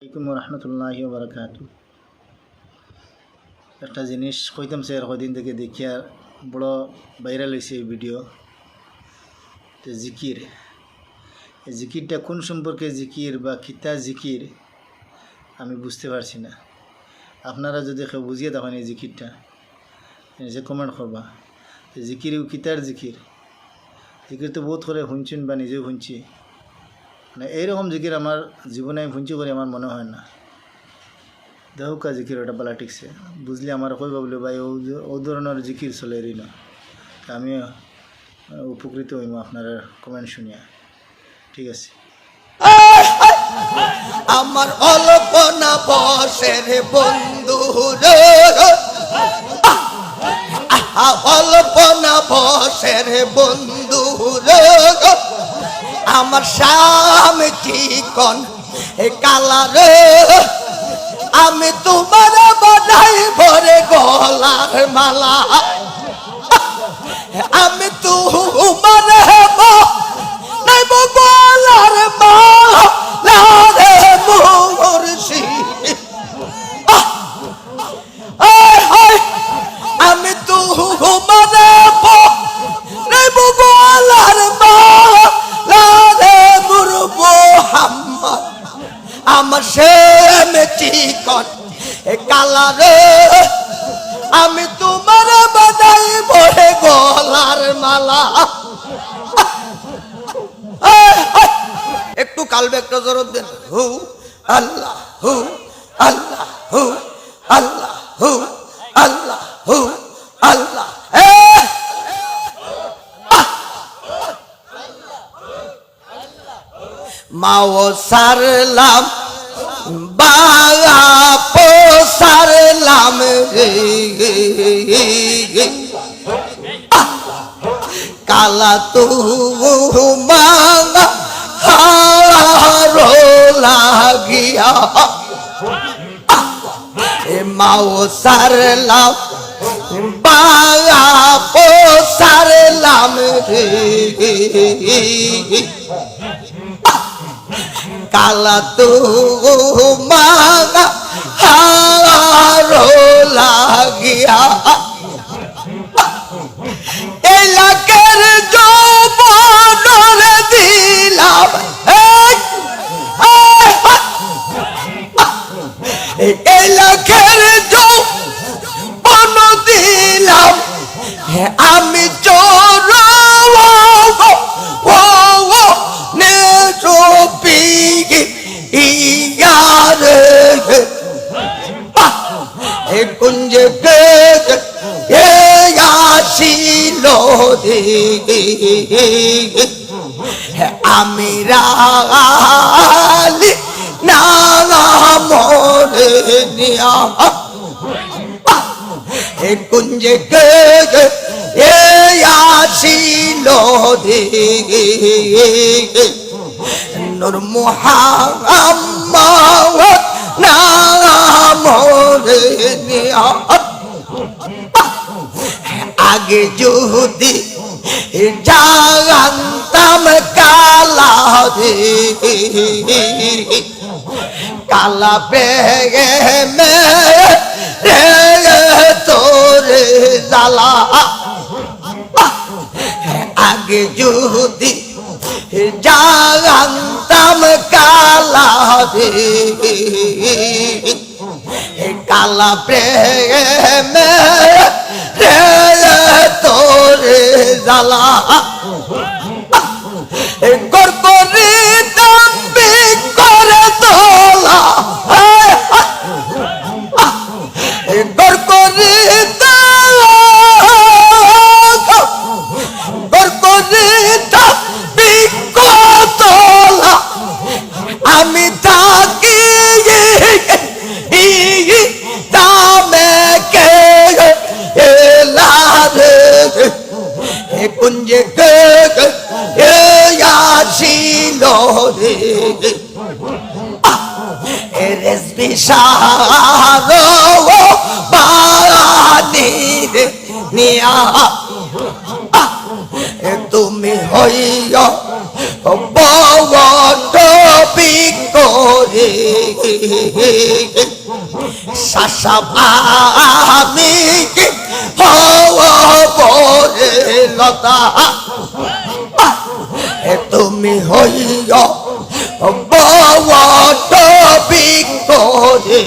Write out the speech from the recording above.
আসসালামু আলাইকুম রহমতুল্লাহি ওয়া বারাকাতুহু। একটা জিনিস কইতাম স্যার কদিন থেকে দেখিয়া বড় ভাইরাল হয়েছে এই ভিডিও। তো জিকির, এই জিকিরটা কোন সম্পর্কে জিকির বা কিতা জিকির আমি বুঝতে পারছি না। আপনারা যদি কেউ বুঝিয়ে থাকেন এই জিকিরটা যে কমেন্ট করবা। জিকির কিতার জিকির, জিকির তো বহুত করে শুনছেন বা নিজেও শুনছি, মানে এইরকম জিকির আমার জীবনে আমি শুনছি করে আমার মনে হয় না। দেহকা জিকির ওটা বলা ঠিকছে বুঝলি আমার কই ভাবলো ভাই ও ধরনের জিকির চলে এরই না। আমি উপকৃত হইম আপনার কমেন্ট শুনিয়া। ঠিক আছে। আমার অল্পনা বসের বন্ধু রে, অল্পনা বসের বন্ধু রে, আমার স্বামী চিকন কালা রে, আমি তোমার বানাই ভরে গলার মালা, আমি তোমার নাই গলার মালা রে মুর্শি, আমি তোমার নাই গলার মালা রে মুর মোহাম্মদ, আমার শ্যাম চিকন কালা রে, আমি তোমার বানাই ভরে গলার মালা। একটু কালবে একটা জোর দেন, হু আল্লাহ হু আল্লাহ হু আল্লাহ হু আল্লাহ হু আল্লাহ। মাও সারলাম বাপ সারলাম রে, কালা তু মাঙ্গা হারো লাগিয়া, মাও সারলাম বাপ সারলাম রে, কালা তু মাঙ্গা হারো লাগিয়া, এলাকার যৌবন দিলাম, এলাকার যৌবন দিলাম, আমি চোর কুঞ্জে আসিল আমি রালি নামরে নিয়া, কুঞ্জে আসিল নূর মুহাম্মদ নামরে নিয়া, আগে যদি জানতাম কালা রে, কালা প্রেমে রে তোরে জ্বালা, আগে যদি জানতাম কালা রে, কালা প্রেমে রে তোরে জ্বালা, গড়গড়ি দাম্বি করে তোলা, গড়গড়ি গড়গড়ি দাম্বি করে তোলা, আমি থাকি দামে কে এলারে, কুঞ্জে আসিল রে, রেসবি সারো বানি রে নিয়া, তুমি হইয়া বড় বিকরে শাসাবামি বরে লতা তুমি হইয় বড় বিকরে